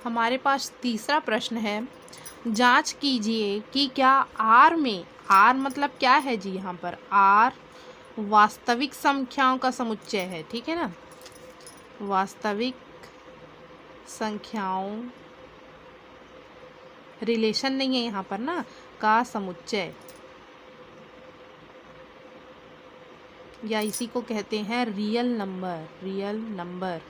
हमारे पास तीसरा प्रश्न है, जांच कीजिए कि क्या आर में, आर मतलब क्या है जी, यहाँ पर आर वास्तविक संख्याओं का समुच्चय है, ठीक है ना, वास्तविक संख्याओं, रिलेशन नहीं है यहाँ पर ना, का समुच्चय, या इसी को कहते हैं रियल नंबर, रियल नंबर,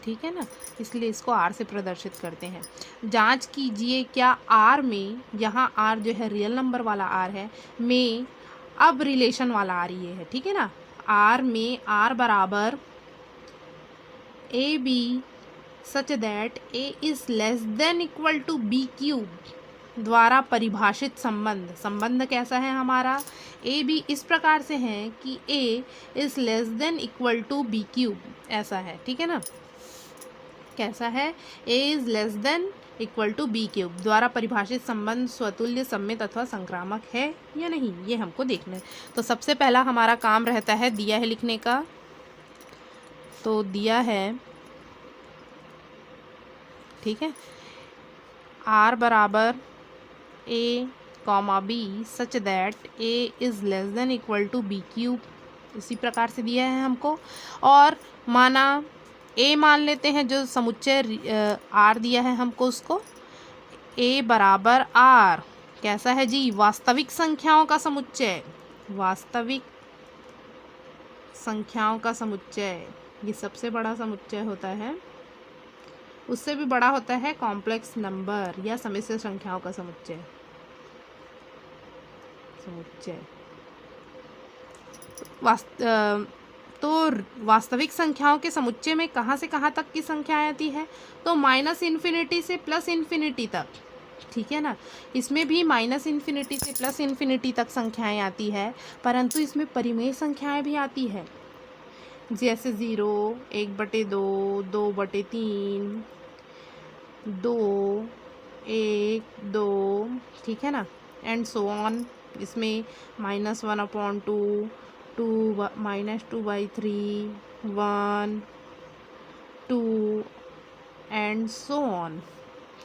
ठीक है ना, इसलिए इसको आर से प्रदर्शित करते हैं। जांच कीजिए क्या आर में, यहाँ आर जो है रियल नंबर वाला आर है, में अब रिलेशन वाला आर ये है, ठीक है ना, आर में आर बराबर A B such that A is less than equal to B cube द्वारा परिभाषित संबंध, संबंध कैसा है हमारा, ए बी इस प्रकार से है कि A is less than equal to B cube, ऐसा है, ठीक है ना, कैसा है, A is less than equal to B cube द्वारा परिभाषित संबंध स्वतुल्य, सममित अथवा संक्रामक है या नहीं, ये हमको देखना है। तो सबसे पहला हमारा काम रहता है, दिया है लिखने का, तो दिया है, ठीक है, आर बराबर A comma B such that A is less than equal to B cube, इसी प्रकार से दिया है हमको। और माना ए मान लेते हैं, जो समुच्चय आर दिया है हमको, उसको ए बराबर आर कैसा है जी, वास्तविक संख्याओं का समुच्चय, वास्तविक संख्याओं का समुच्चय, ये सबसे बड़ा समुच्चय होता है, उससे भी बड़ा होता है कॉम्प्लेक्स नंबर या सम्मिश्र संख्याओं का समुच्चय, समुच्चय तो वास्तविक संख्याओं के समुच्चय में कहाँ से कहाँ तक की संख्याएं आती है, तो माइनस इन्फिनिटी से प्लस इन्फिनिटी तक, ठीक है ना, इसमें भी माइनस इन्फिनिटी से प्लस इन्फिनिटी तक संख्याएं आती है, परंतु इसमें परिमेय संख्याएं भी आती है, जैसे 0, 1/2, 2/3, 2, 1, 2, ठीक है ना, एंड सो ऑन, इसमें -1/2, 2 -2/3, 1, 2 एंड सो ऑन,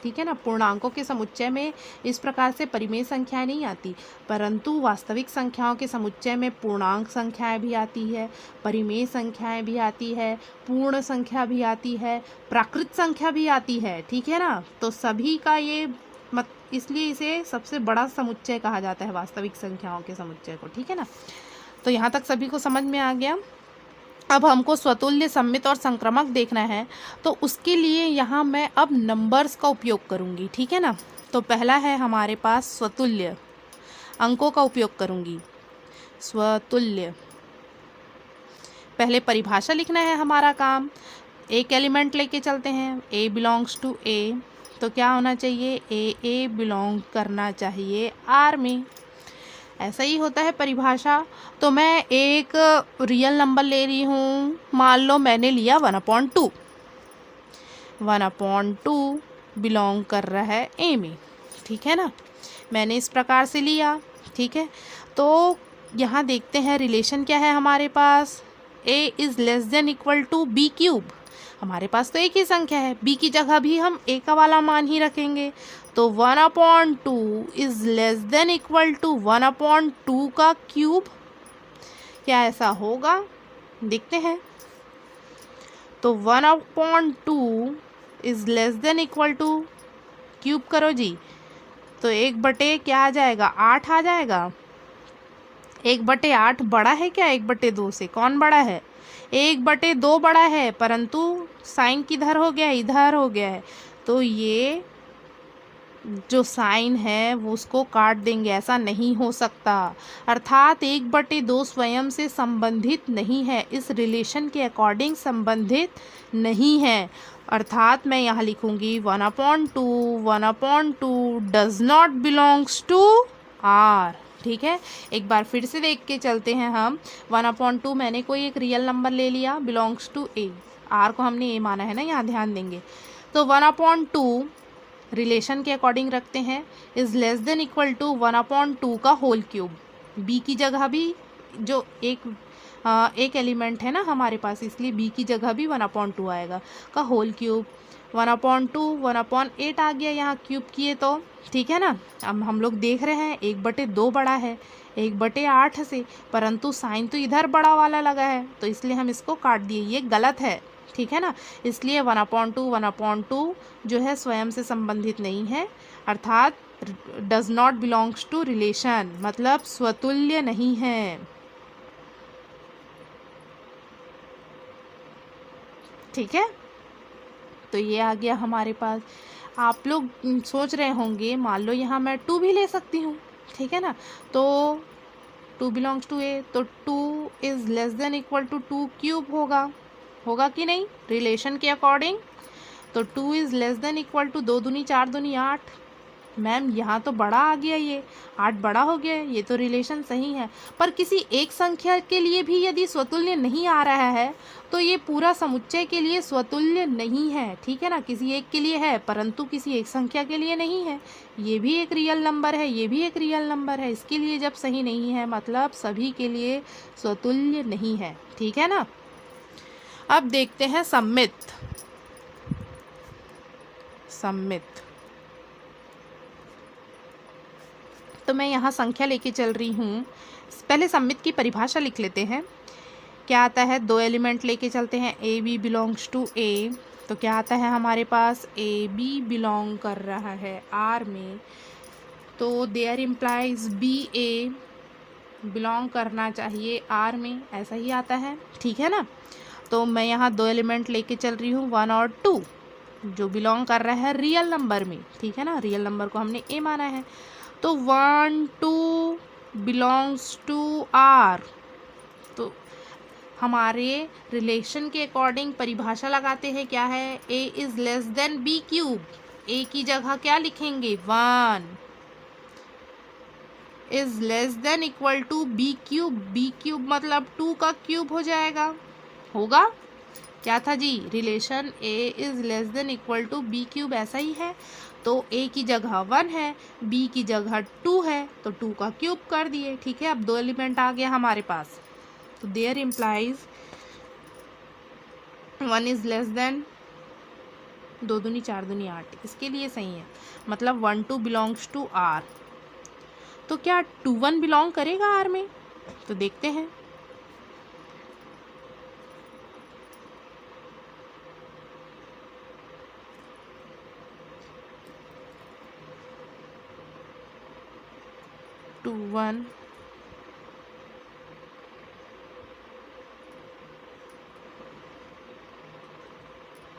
ठीक है ना। पूर्णांकों के समुच्चय में इस प्रकार से परिमेय संख्याएं नहीं आती, परंतु वास्तविक संख्याओं के समुच्चय में पूर्णांक संख्याएं भी आती है, परिमेय संख्याएं भी आती है, पूर्ण संख्या भी आती है, प्राकृत संख्या भी आती है, ठीक है ना। तो सभी का ये इसलिए इसे सबसे बड़ा समुच्चय कहा जाता है, वास्तविक संख्याओं के समुच्चय को, ठीक है ना। तो यहाँ तक सभी को समझ में आ गया। अब हमको स्वतुल्य, सममित और संक्रामक देखना है, तो उसके लिए यहाँ मैं अब नंबर्स का उपयोग करूँगी, ठीक है ना। तो पहला है हमारे पास स्वतुल्य, अंकों का उपयोग करूँगी, स्वतुल्य। पहले परिभाषा लिखना है हमारा काम, एक एलिमेंट लेके चलते हैं, ए बिलोंग्स टू ए, तो क्या होना चाहिए, ए बिलोंग करना चाहिए आर में, ऐसा ही होता है परिभाषा। तो मैं एक रियल नंबर ले रही हूँ, मान लो मैंने लिया 1/2, 1/2 बिलोंग कर रहा है ए में, ठीक है ना, मैंने इस प्रकार से लिया, ठीक है। तो यहाँ देखते हैं रिलेशन क्या है हमारे पास, A is less than equal to B cube, हमारे पास तो एक ही संख्या है, बी की जगह भी हम ए का वाला मान ही रखेंगे, तो 1/2 is less than equal to 1/2 का क्यूब, क्या ऐसा होगा, देखते हैं। तो 1/2 is less than equal to, cube करो जी, तो 1/, क्या आ जाएगा, 8 आ जाएगा। 1/8 बड़ा है क्या 1/2 से, कौन बड़ा है, 1/2 बड़ा है, परंतु साइन किधर हो गया, इधर हो गया है, तो ये जो साइन है वो उसको काट देंगे, ऐसा नहीं हो सकता, अर्थात 1/2 स्वयं से संबंधित नहीं है, इस रिलेशन के अकॉर्डिंग संबंधित नहीं है, अर्थात मैं यहाँ लिखूँगी 1/2 does not belongs to R, ठीक है। एक बार फिर से देख के चलते हैं हम, 1/2 मैंने कोई एक रियल नंबर ले लिया, बिलोंग्स टू ए, आर को हमने ए माना है ना, यहाँ ध्यान देंगे। तो 1/2 रिलेशन के अकॉर्डिंग रखते हैं, is less than equal to 1/2 का होल क्यूब, बी की जगह भी जो एक एक एलिमेंट है ना हमारे पास, इसलिए b की जगह भी 1/2 आएगा का होल क्यूब। 1/2 1/8 आ गया यहाँ क्यूब किए तो, ठीक है ना। अब हम लोग देख रहे हैं 1/2 बड़ा है 1/8 से, परंतु साइन तो इधर बड़ा वाला लगा है, तो इसलिए हम इसको काट दिए, ये गलत है, ठीक है ना। इसलिए 1/2 जो है स्वयं से संबंधित नहीं है, अर्थात does not belongs to relation, मतलब स्वतुल्य नहीं है, ठीक है। तो ये आ गया हमारे पास। आप लोग सोच रहे होंगे मान लो यहाँ मैं 2 भी ले सकती हूँ, ठीक है ना। तो 2 बिलोंग्स टू ए, तो 2 is less than equal to 2 cube होगा कि नहीं रिलेशन के अकॉर्डिंग। तो 2 is less than equal to 2 दूनी 4 दूनी 8। मैम यहाँ तो बड़ा आ गया, ये 8 बड़ा हो गया, ये तो रिलेशन सही है। पर किसी एक संख्या के लिए भी यदि स्वतुल्य नहीं आ रहा है तो ये पूरा समुच्चय के लिए स्वतुल्य नहीं है, ठीक है ना। किसी एक के लिए है परंतु किसी एक संख्या के लिए नहीं है। ये भी एक रियल नंबर है, ये भी एक रियल नंबर है, इसके लिए जब सही नहीं है मतलब सभी के लिए स्वतुल्य नहीं है, ठीक है ना। अब देखते हैं सम्मित। तो मैं यहाँ संख्या लेके चल रही हूँ। पहले सम्मित की परिभाषा लिख लेते हैं। क्या आता है, 2 एलिमेंट लेके चलते हैं, A B belongs to A. तो क्या आता है हमारे पास, ए बी बिलोंग कर रहा है आर में, तो there implies B A belong करना चाहिए आर में, ऐसा ही आता है, ठीक है ना। तो मैं यहाँ 2 एलिमेंट लेके चल रही हूँ 1 और 2, जो बिलोंग कर रहा है रियल नंबर में, ठीक है ना। रियल नंबर को हमने ए माना है, तो 1 2 बिलोंग्स टू आर। तो हमारे रिलेशन के अकॉर्डिंग परिभाषा लगाते हैं, क्या है, A is less than B cube. A की जगह क्या लिखेंगे, 1 is less than equal to B cube. B cube मतलब 2 का क्यूब हो जाएगा, होगा क्या था जी, relation A is less than equal to B cube, ऐसा ही है। तो ए की जगह 1 है, बी की जगह 2 है, तो 2 का क्यूब कर दिए, ठीक है। अब 2 एलिमेंट आ गया हमारे पास, तो there implies 1 is less than 2 दूनी 4 दूनी 8, इसके लिए सही है, मतलब 1 2 बिलोंग्स टू आर। तो क्या 2 1 बिलोंग करेगा आर में, तो देखते हैं। टू 1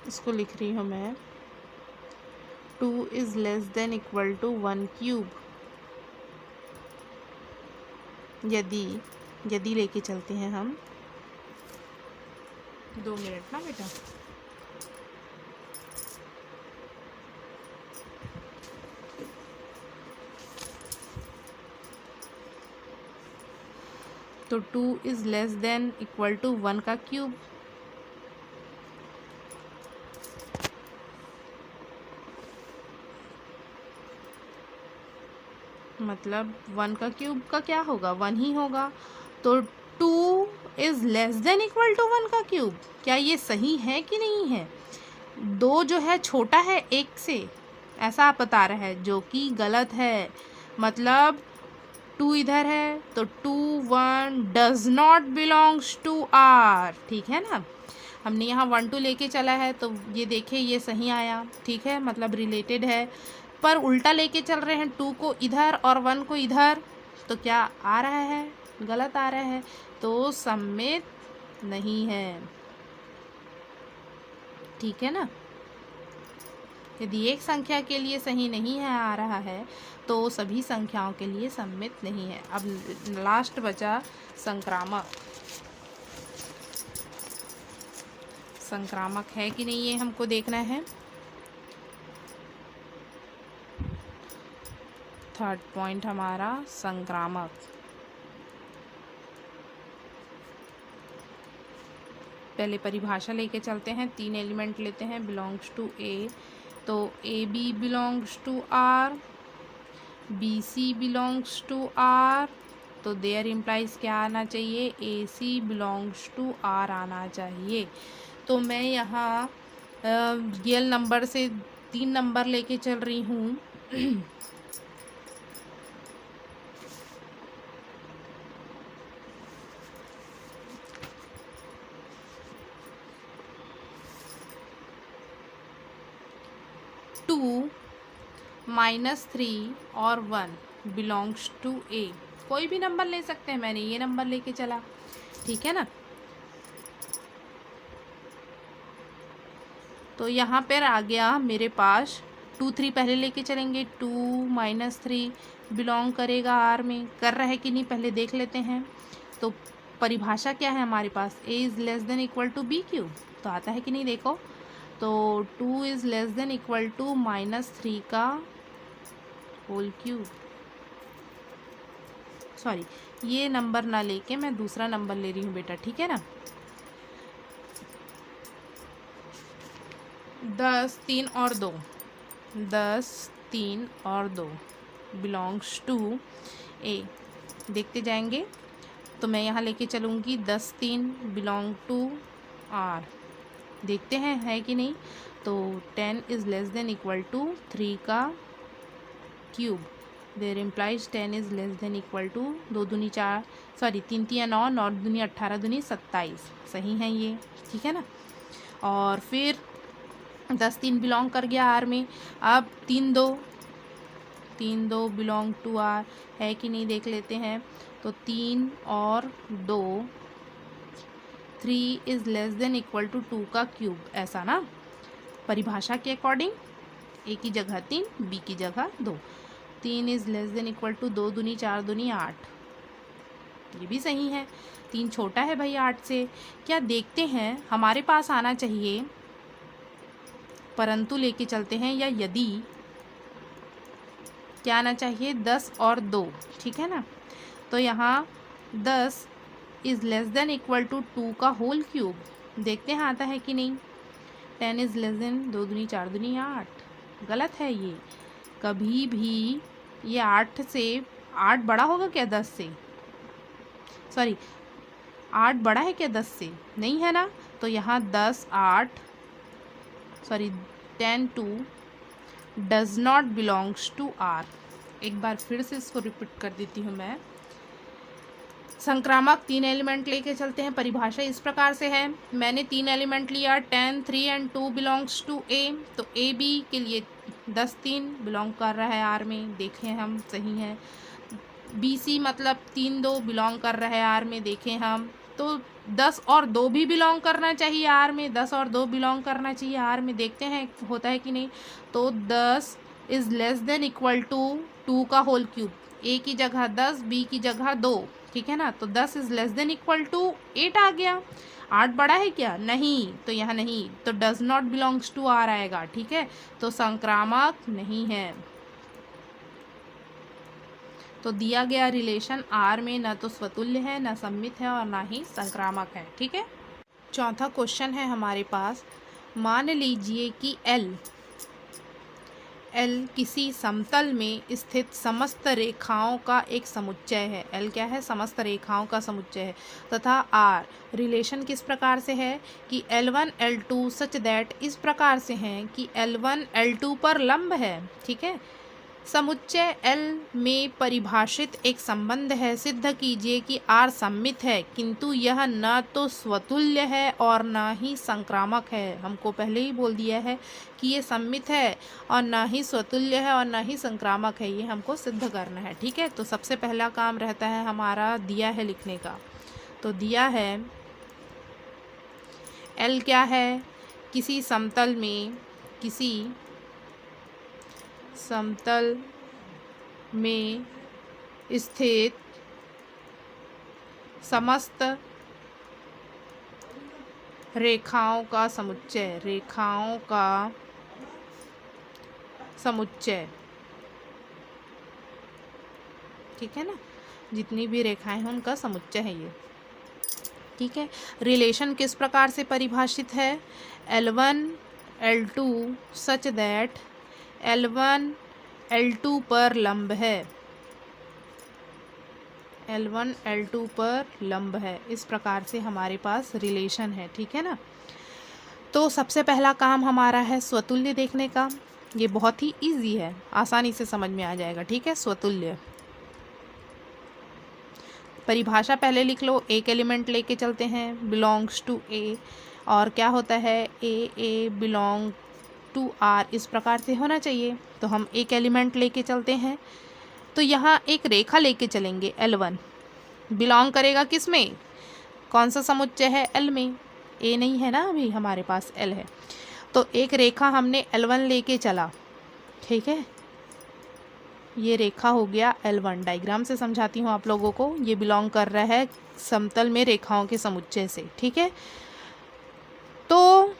इसको लिख रही हूँ मैं, 2 is less than equal to 1 cube. यदि लेके चलते हैं हम, 2 मिनट ना बेटा। तो 2 is less than equal to 1 का क्यूब, मतलब 1 का क्यूब का क्या होगा, 1 ही होगा। तो 2 is less than equal to 1 का क्यूब, क्या ये सही है कि नहीं है। 2 जो है छोटा है 1 से, ऐसा आप बता रहे हैं, जो कि गलत है। मतलब 2 इधर है, तो 2 1 does not belongs to R, ठीक है ना। हमने यहाँ 1 2 लेके चला है, तो ये देखिए ये सही आया, ठीक है, मतलब रिलेटेड है। पर उल्टा लेके चल रहे हैं, 2 को इधर और 1 को इधर, तो क्या आ रहा है, गलत आ रहा है, तो सम्मित नहीं है, ठीक है ना। यदि एक संख्या के लिए सही नहीं है आ रहा है तो सभी संख्याओं के लिए सम्मित नहीं है। अब लास्ट बचा संक्रामक। संक्रामक है कि नहीं ये हमको देखना है। थर्ड पॉइंट हमारा संक्रामक। पहले परिभाषा लेके चलते हैं, 3 एलिमेंट लेते हैं, बिलोंग्स टू ए, तो A B belongs to R, B C belongs to R, तो देयर इम्प्लाइज क्या आना चाहिए, A C belongs to R आना चाहिए। तो मैं यहाँ रियल नंबर से 3 नंबर लेके चल रही हूँ। 2 -3 और 1 बिलोंग्स टू ए। कोई भी नंबर ले सकते हैं, मैंने ये नंबर लेके चला, ठीक है ना। तो यहाँ पर आ गया मेरे पास 2 3 पहले लेके चलेंगे। 2 -3 बिलोंग करेगा आर में, कर रहा है कि नहीं पहले देख लेते हैं। तो परिभाषा क्या है हमारे पास, A is less than equal to B cube, तो आता है कि नहीं देखो। तो 2 is less than equal to -3 का होल क्यूब। सॉरी, ये नंबर ना लेके मैं दूसरा नंबर ले रही हूँ बेटा, ठीक है ना। 10 3 और 2, 10 3 और 2 बिलोंग्स टू ए। देखते जाएंगे, तो मैं यहाँ लेके चलूँगी 10 3 बिलोंग टू आर। देखते हैं है कि नहीं। तो 10 is less than equal to 3 का cube. There implies 10 is less than equal to 2 दूनी 4, सॉरी 3 3 9, 9 दूनी 18 दूनी 27, सही है ये, ठीक है ना। और फिर 10 3 बिलोंग कर गया आर में। अब 3 2 बिलोंग टू आर है कि नहीं देख लेते हैं। तो 3 और 2, 3 is less than equal to 2 का क्यूब, ऐसा ना। परिभाषा के अकॉर्डिंग ए की जगह 3, बी की जगह 2। 3 is less than equal to 2 दूनी 4 दूनी 8, ये भी सही है। 3 छोटा है भाई 8 से। क्या देखते हैं, हमारे पास आना चाहिए परंतु लेके चलते हैं, या यदि क्या आना चाहिए 10 और 2, ठीक है ना। तो यहाँ 10 is less than equal to 2 का होल क्यूब, देखते हैं आता है कि नहीं। 10 इज़ लेस देन 2 दूनी 4 दूनी 8, गलत है ये। कभी भी ये 8 से 8 बड़ा होगा क्या 10 से, सॉरी 8 बड़ा है क्या 10 से, नहीं है ना। तो यहाँ 10 8 sorry 10 2 does not belongs to R. एक बार फिर से इसको रिपीट कर देती हूँ मैं। संक्रामक 3 एलिमेंट लेके चलते हैं। परिभाषा इस प्रकार से है, मैंने 3 एलिमेंट लिया, 10 3 एंड 2 बिलोंग्स टू ए। तो ए बी के लिए 10 3 बिलोंग कर रहा है आर में, देखें हम सही है। बी सी मतलब 3 2 बिलोंग कर रहा है आर में, देखें हम। तो 10 और 2 भी बिलोंग करना चाहिए आर में, 10 और 2 बिलोंग करना चाहिए आर में, देखते हैं होता है कि नहीं। तो 10 is less than equal to 2 का होल क्यूब, ए की जगह 10, बी की जगह 2, ठीक है ना। तो 10 is less than equal to 8 आ गया। 8 बड़ा है क्या, नहीं, तो यहाँ नहीं, तो does not belongs to R आएगा, ठीक है। तो संक्रामक नहीं है। तो दिया गया रिलेशन आर में न तो स्वतुल्य है, न सम्मित है और ना ही संक्रामक है, ठीक है। चौथा क्वेश्चन है हमारे पास, मान लीजिए कि एल किसी समतल में स्थित समस्त रेखाओं का एक समुच्चय है। एल क्या है, समस्त रेखाओं का समुच्चय है। तथा आर रिलेशन किस प्रकार से है कि L1 L2 सच दैट इस प्रकार से हैं कि L1 L2 पर लंब है, ठीक है। समुच्चय L में परिभाषित एक संबंध है, सिद्ध कीजिए कि R सम्मित है, किंतु यह न तो स्वतुल्य है और न ही संक्रामक है। हमको पहले ही बोल दिया है कि ये सम्मित है और न ही स्वतुल्य है और न ही संक्रामक है, ये हमको सिद्ध करना है, ठीक है। तो सबसे पहला काम रहता है हमारा दिया है लिखने का। तो दिया है L क्या है, किसी समतल में स्थित समस्त रेखाओं का समुच्चय, ठीक है ना। जितनी भी रेखाएं हैं उनका समुच्चय है ये, ठीक है। रिलेशन किस प्रकार से परिभाषित है, L1 L2 such that L1 L2 पर लंब है। L1 L2 पर लंब है। इस प्रकार से हमारे पास रिलेशन है, ठीक है ना। तो सबसे पहला काम हमारा है स्वतुल्य देखने का। ये बहुत ही इजी है, आसानी से समझ में आ जाएगा, ठीक है। स्वतुल्य परिभाषा पहले लिख लो। एक एलिमेंट लेके चलते हैं, बिलोंग्स टू ए, और क्या होता है, ए बिलोंग टू आर, इस प्रकार से होना चाहिए। तो हम एक एलिमेंट लेके चलते हैं, तो यहाँ एक रेखा लेके चलेंगे। L1 बिलोंग करेगा किस में, कौन सा समुच्चय है, L में। ए नहीं है ना, अभी हमारे पास L है। तो एक रेखा हमने L1 लेके चला, ठीक है। ये रेखा हो गया L1। डायग्राम से समझाती हूँ आप लोगों को। ये बिलोंग कर रहा है समतल में रेखाओं के समुच्चय से, ठीक है। तो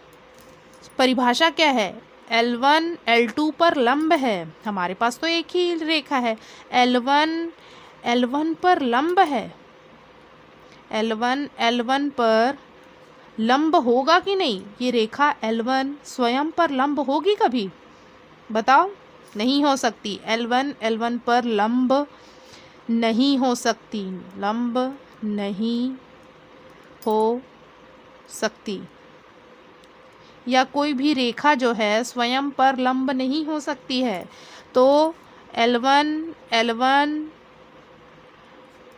परिभाषा क्या है, L1 L2 पर लंब है। हमारे पास तो एक ही रेखा है, L1 पर लंब है। L1 पर लंब होगा कि नहीं, ये रेखा L1 स्वयं पर लंब होगी कभी, बताओ। नहीं हो सकती। L1 पर लंब नहीं हो सकती, लंब नहीं हो सकती। या कोई भी रेखा जो है स्वयं पर लंब नहीं हो सकती है। तो L1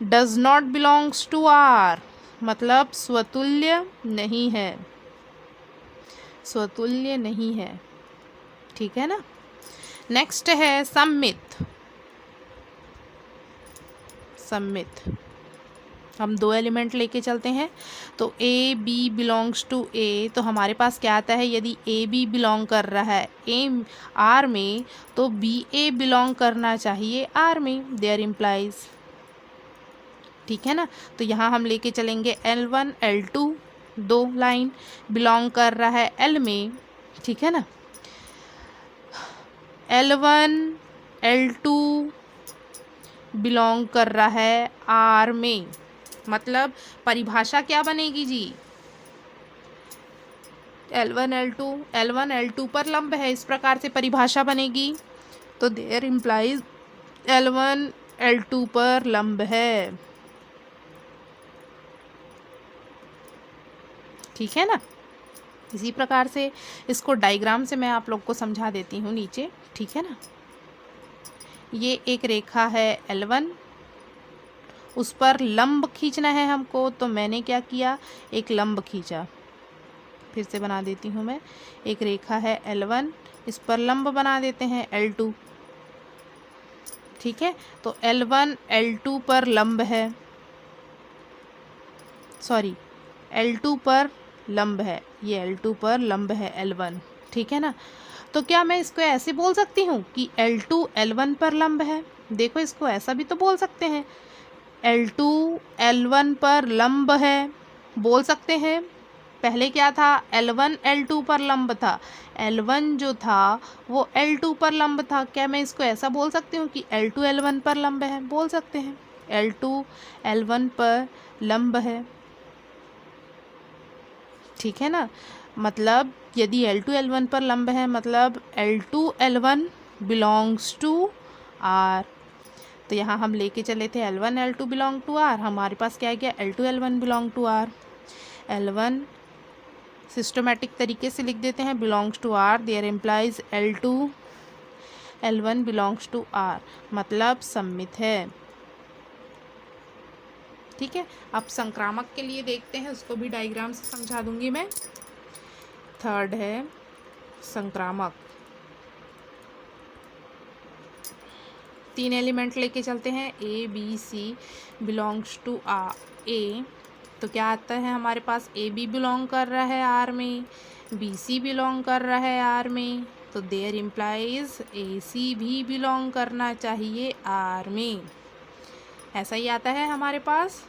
does not belongs to R, मतलब स्वतुल्य नहीं है, स्वतुल्य नहीं है, ठीक है ना। नेक्स्ट है सममित। सममित हम दो एलिमेंट लेके चलते हैं, तो A B belongs to A. तो हमारे पास क्या आता है, यदि ए बी बिलोंग कर रहा है ए आर में, तो बी ए बिलोंग करना चाहिए आर में, देयर इम्प्लाइज, ठीक है ना। तो यहाँ हम लेके चलेंगे L1 L2, दो लाइन बिलोंग कर रहा है L में, ठीक है ना। L1 L2 बिलोंग कर रहा है R में, मतलब परिभाषा क्या बनेगी जी, L1 L2 पर लंब है, इस प्रकार से परिभाषा बनेगी। तो देयर इम्प्लाइज L1 L2 पर लंब है, ठीक है ना। इसी प्रकार से इसको डायग्राम से मैं आप लोग को समझा देती हूँ नीचे, ठीक है ना। ये एक रेखा है L1, उस पर लंब खींचना है हमको। तो मैंने क्या किया, एक लंब खींचा। फिर से बना देती हूँ मैं। एक रेखा है L1, इस पर लंब बना देते हैं L2, ठीक है। तो L1 L2 पर लंब है, सॉरी L2 पर लंब है, ये L2 पर लंब है L1, ठीक है ना। तो क्या मैं इसको ऐसे बोल सकती हूँ कि L2 L1 पर लंब है, देखो इसको ऐसा भी तो बोल सकते हैं, L2 L1 पर लंब है, बोल सकते हैं। पहले क्या था, L1 L2 पर लंब था, L1 जो था वो L2 पर लंब था। क्या मैं इसको ऐसा बोल सकती हूँ कि L2 L1 पर लंब है, बोल सकते हैं, L2 L1 पर लंब है, ठीक है ना। मतलब यदि L2 L1 पर लंब है, मतलब L2 L1 belongs to R। तो यहाँ हम लेके चले थे L1 L2 belong to R, हमारे पास क्या गया, L2 L1 belong to R। L1 systematic तरीके से लिख देते हैं, belongs to R, there implies L2 L1 belongs to R, मतलब सम्मित है, ठीक है। अब संक्रामक के लिए देखते हैं, उसको भी डायग्राम से समझा दूंगी मैं। थर्ड है संक्रामक। तीन एलिमेंट लेके चलते हैं, A B C belongs to A. तो क्या आता है हमारे पास, ए बी बिलोंग कर रहा है आर में, बी सी बिलोंग कर रहा है आर में, तो देयर इम्प्लाइज ए सी भी बिलोंग करना चाहिए आर में, ऐसा ही आता है हमारे पास।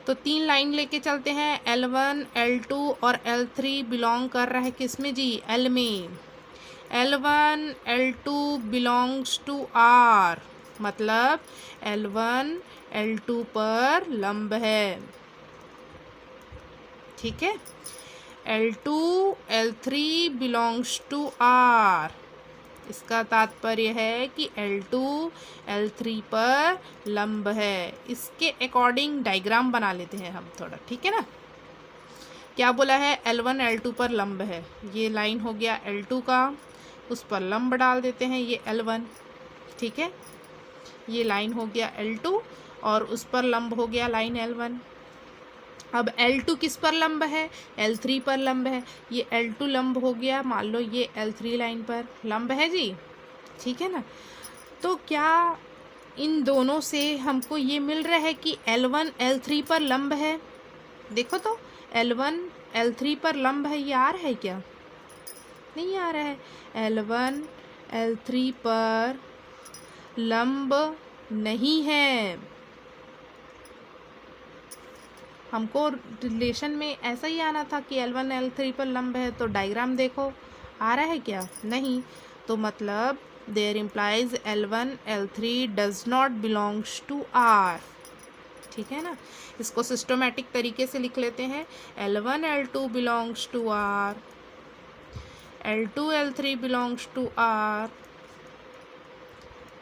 तो तीन लाइन लेके चलते हैं, L1 L2 और L3 बिलोंग कर रहा है किस में जी, L में। L1 L2 belongs to R, मतलब L1 L2 पर लंब है, ठीक है। L2 L3 belongs to R, इसका तात्पर्य है कि L2 L3 पर लंब है। इसके अकॉर्डिंग डायग्राम बना लेते हैं हम थोड़ा, ठीक है ना। क्या बोला है, L1 L2 पर लंब है। ये लाइन हो गया L2 का, उस पर लंब डाल देते हैं ये L1, ठीक है। ये लाइन हो गया L2 और उस पर लंब हो गया लाइन L1। अब L2 किस पर लंब है, L3 पर लंब है। ये L2 लंब हो गया, मान लो ये L3 लाइन पर लंब है जी, ठीक है ना। तो क्या इन दोनों से हमको ये मिल रहा है कि L1 L3 पर लंब है। देखो तो L1 L3 पर लंब है, ये आ रहा है क्या, नहीं आ रहा है। L1 L3 पर लंब नहीं है। हमको रिलेशन में ऐसा ही आना था कि L1 L3 पर लंब है, तो डायग्राम देखो आ रहा है क्या, नहीं। तो मतलब there implies L1 L3 does not belongs to R, ठीक है ना। इसको सिस्टोमेटिक तरीके से लिख लेते हैं। L1 L2 belongs to R, L2 L3 belongs to R,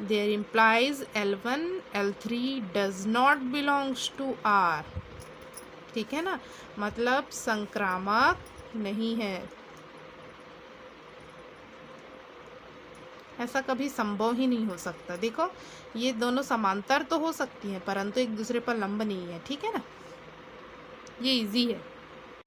there implies L1 L3 does not belongs to R, ठीक है ना। मतलब संक्रामक नहीं है। ऐसा कभी संभव ही नहीं हो सकता। देखो ये दोनों समांतर तो हो सकती हैं परंतु एक दूसरे पर लंब नहीं है, ठीक है ना। ये इजी है।